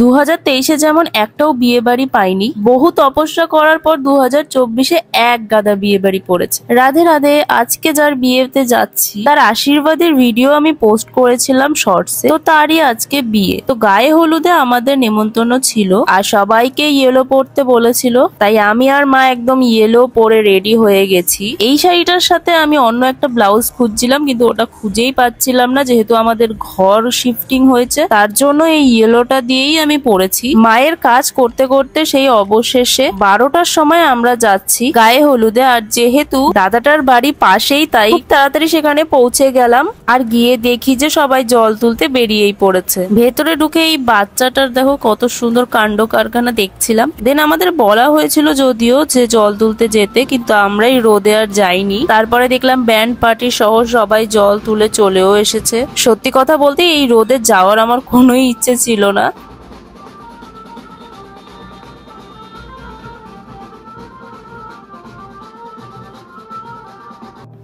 2023-এ যেমন একটাও বিয়ে বাড়ি পাইনি, বহু তপস্যা করার পর 2024-এ এক গাদা বিয়ে বাড়ি পড়েছে। রাধে রাধে। আজকে যার বিয়েতে যাচ্ছি তার আশীর্বাদের ভিডিও আমি পোস্ট করেছিলাম শর্টসে, তো তারই আজকে বিয়ে। তো গায়ে হলুদে আমাদের নেমন্তন্ন ছিল আর সবাইকে ইয়েলো পরতে বলেছিল, তাই আমি আর মা একদম ইয়েলো পরে রেডি হয়ে গেছি। এই শাড়িটার সাথে আমি অন্য একটা ব্লাউজ খুঁজছিলাম, কিন্তু ওটা খুঁজেই পাচ্ছিলাম না, যেহেতু আমাদের ঘর শিফটিং হয়েছে তার জন্য এই ইয়েলোটা দিয়েই আমি পরেছি। মায়ের কাজ করতে করতে সেই অবশেষে 12টার সময় আমরা যাচ্ছি গায়ে হলুদে। আর যেহেতু দাদাটার বাড়ি পাশেই, তাই খুব তাড়াতাড়ি সেখানে পৌঁছে গেলাম। আর গিয়ে দেখি যে সবাই জল তুলতে বেরিয়েই পড়েছে। ভেতরে ঢুকে এই বাচ্চাটার দেখো কত সুন্দর কাণ্ড কারখানা দেখছিলাম। দেন আমাদের বলা হয়েছিল যদিও যে জল তুলতে যেতে, কিন্তু আমরাই রোদে আর যাইনি। তারপরে দেখলাম ব্যান্ড পার্টি সহ সবাই জল তুলে চলেও এসেছে। সত্যি কথা বলতে এই রোদে যাওয়ার আমার কোনোই ইচ্ছে ছিল না।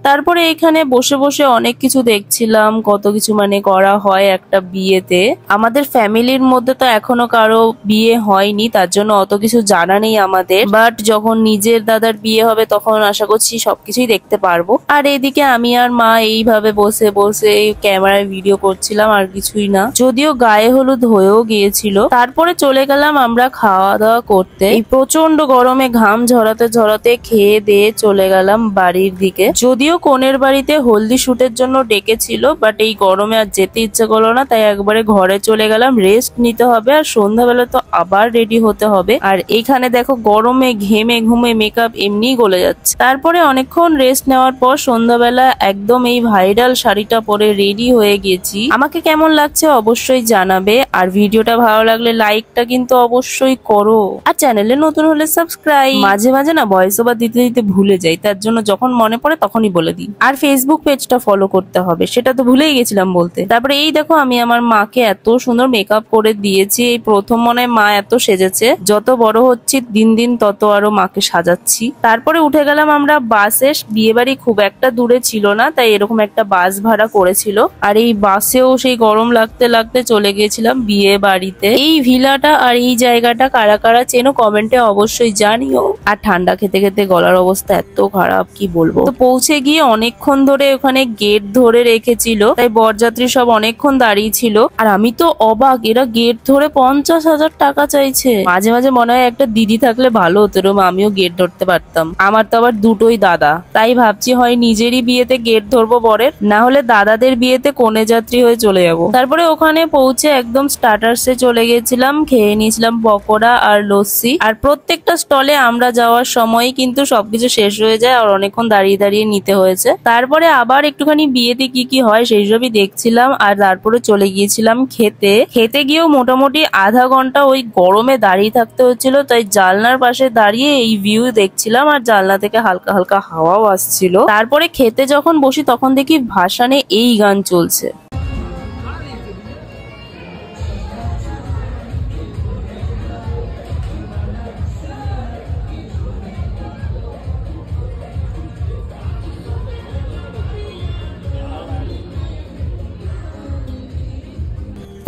তারপরে এখানে বসে বসে অনেক কিছু দেখছিলাম, কত কিছু মানে করা হয় একটা বিয়েতে। আমাদের ফ্যামিলির মধ্যে তো এখনো কারো বিয়ে হয়নি, তার জন্য অত কিছু জানা নেই আমাদের। বাট যখন নিজের দাদার বিয়ে হবে তখন আশা করছি সবকিছুই দেখতে পারবো। আর এদিকে আমি আর মা এইভাবে বসে বসে ক্যামেরায় ভিডিও করছিলাম, আর কিছুই না। যদিও গায়ে হলুদ হয়েও গিয়েছিল। তারপরে চলে গেলাম আমরা খাওয়া দাওয়া করতে। এই প্রচন্ড গরমে ঘাম ঝরাতে ঝরাতে খেয়ে দিয়ে চলে গেলাম বাড়ির দিকে। যদিও কনের বাড়িতে হলদি শুটের জন্য ডেকেছিল, বাট এই গরমে আর যেতে ইচ্ছে করলো না, তাই একবারে ঘরে চলে গেলাম। রেস্ট নিতে হবে, আর সন্ধ্যাবেলা তো আবার রেডি হতে হবে। আর এখানে দেখো গরমে ঘেমে ঘুমে মেকআপ এমনি গলে যাচ্ছে। তারপরে অনেকক্ষণ রেস্ট নেওয়ার পর সন্ধ্যাবেলা একদম এই ভাইরাল শাড়িটা পরে রেডি হয়ে গেছি। আমাকে কেমন লাগছে অবশ্যই জানাবে, আর ভিডিওটা ভালো লাগলে লাইকটা কিন্তু অবশ্যই করো, আর চ্যানেলে নতুন হলে সাবস্ক্রাইব। মাঝে মাঝে না ভয়েস ওভার দিতে দিতে ভুলে যাই, তার জন্য যখন মনে পড়ে তখনই বলে দিই। আর ফেসবুক পেজটা ফলো করতে হবে, সেটা তো ভুলেই গেছিলাম বলতে। তারপরে এই দেখো আমি আমার মাকে এত সুন্দর মেকআপ করে দিয়েছি। এই প্রথম মনে হয় মা এত সেজেছে। যত বড় হচ্ছি দিন দিন তত আরো মাকে সাজাচ্ছি। তারপরে উঠে গেলাম আমরা বাসে। বিয়ে বাড়ি খুব একটা দূরে ছিল না, তাই এরকম একটা বাস ভাড়া করেছিল। আর এই বাসেও সেই গরম লাগতে লাগতে চলে গিয়েছিলাম বিয়ে বাড়িতে। এই ভিলাটা আর এই জায়গাটা কারা কারা চেনো কমেন্টে অবশ্যই জানিও। আর ঠান্ডা খেতে খেতে গলার অবস্থা এত খারাপ কি বলবো। তো পৌঁছে গিয়ে অনেকক্ষণ ধরে ওখানে গেট ধরে রেখেছিল, তাই বরযাত্রী সব অনেকক্ষণ দাঁড়িয়ে ছিল। আর আমি তো অবাক, এরা গেট ধরে 50,000 টাকা চাইছে। মাঝে মাঝে মনে হয় একটা দিদি থাকলে ভালো হতো, এরকম আমিও গেট ধরতে পারতাম। আমার তো আবার দুটোই দাদা, তাই ভাবছি হয় নিজেরই বিয়েতে গেট ধরবো বরের, না হলে দাদাদের বিয়েতে কনে যাত্রী হয়ে চলে যাবো। তারপরে ওখানে পৌঁছে একদম স্টার্টার্সে চলে গেছিলাম। খেয়ে নিয়েছিলাম পকোড়া আর লস্যি। আর প্রত্যেকটা স্টলে আমরা যাওয়ার সময় কিন্তু সবকিছু শেষ হয়ে যায়, আর অনেকক্ষণ দাঁড়িয়ে দাঁড়িয়ে নিতে হয়েছে। তারপরে আবার একটুখানি বিয়েতে কি কি হয় সেই সবই দেখছিলাম। আর তারপরে চলে গিয়েছিলাম খেতে গিয়েও মোটামুটি আধা ঘন্টা ওই গরমে দাঁড়িয়ে থাকতে হচ্ছিল, তাই জানলার পাশে দাঁড়িয়ে এই ভিউ দেখছিলাম, আর জানলা থেকে হালকা হালকা হাওয়াও আসছিল। তারপরে খেতে যখন বসি তখন দেখি ভাসানে এই গান চলছে।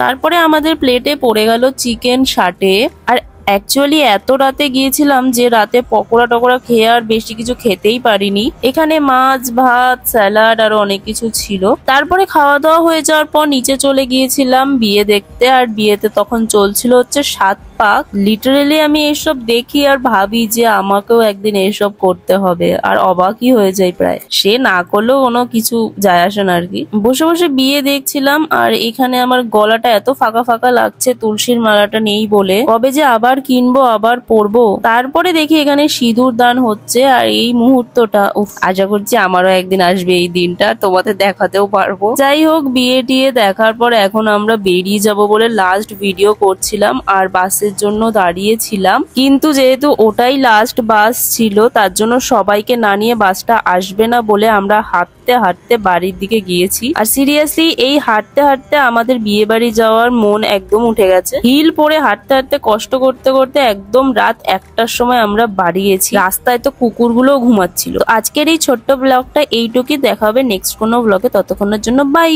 তারপরে আমাদের প্লেটে পড়ে গেল চিকেন সাটে। আর অ্যাকচুয়ালি এত রাতে গিয়েছিলাম যে রাতে পকোড়া টকোড়া খেয়ে আর বেশি কিছু খেতেই পারিনি। এখানে মাছ ভাত স্যালাড আরো অনেক কিছু ছিল। তারপরে খাওয়া দাওয়া হয়ে যাওয়ার পর নিচে চলে গিয়েছিলাম বিয়ে দেখতে। আর বিয়েতে তখন চলছিল হচ্ছে 7 পাক। লিটারেলি আমি এসব দেখি আর ভাবি যে আমাকেও একদিন এসব করতে হবে, আর অবাকই হয়ে যাই প্রায়। সে না করলেও কোনো কিছু যায় আসে না আর কি। বসে বসে বিয়ে দেখছিলাম, আর এখানে আমার গলাটা এত ফাঁকা ফাঁকা লাগছে তুলসীর মালাটা নেই বলে। কবে যে আবার কিনবো আবার পরবো। তারপরে দেখি এখানে সিঁদুর দান হচ্ছে, আর এই মুহূর্তটা আশা করছি আমারও একদিন আসবে এই দিনটা, তোমাদের দেখাতেও পারবো। যাই হোক বিয়ে টিয়ে দেখার পর এখন আমরা বেরিয়ে যাব বলে লাস্ট ভিডিও করছিলাম আর বাসের জন্য দাঁড়িয়েছিলাম। কিন্তু যেহেতু ওটাই লাস্ট বাস ছিল তার জন্য সবাইকে না নিয়ে বাসটা আসবে না বলে আমরা হাঁটতে হাঁটতে বাড়ির দিকে গিয়েছি। আর সিরিয়াসলি এই হাঁটতে হাঁটতে আমাদের বিয়ে বাড়ি যাওয়ার মন একদম উঠে গেছে। হিল পরে হাঁটতে হাঁটতে কষ্ট করতে করতে একদম রাত 1টার সময় আমরা বাড়ি গেছি। রাস্তায় তো কুকুরগুলোও ঘুমাচ্ছিল। আজকের এই ছোট্ট ব্লগটা এইটুকুই, দেখা হবে নেক্সট কোনো ব্লগে। ততক্ষণের জন্য বাই।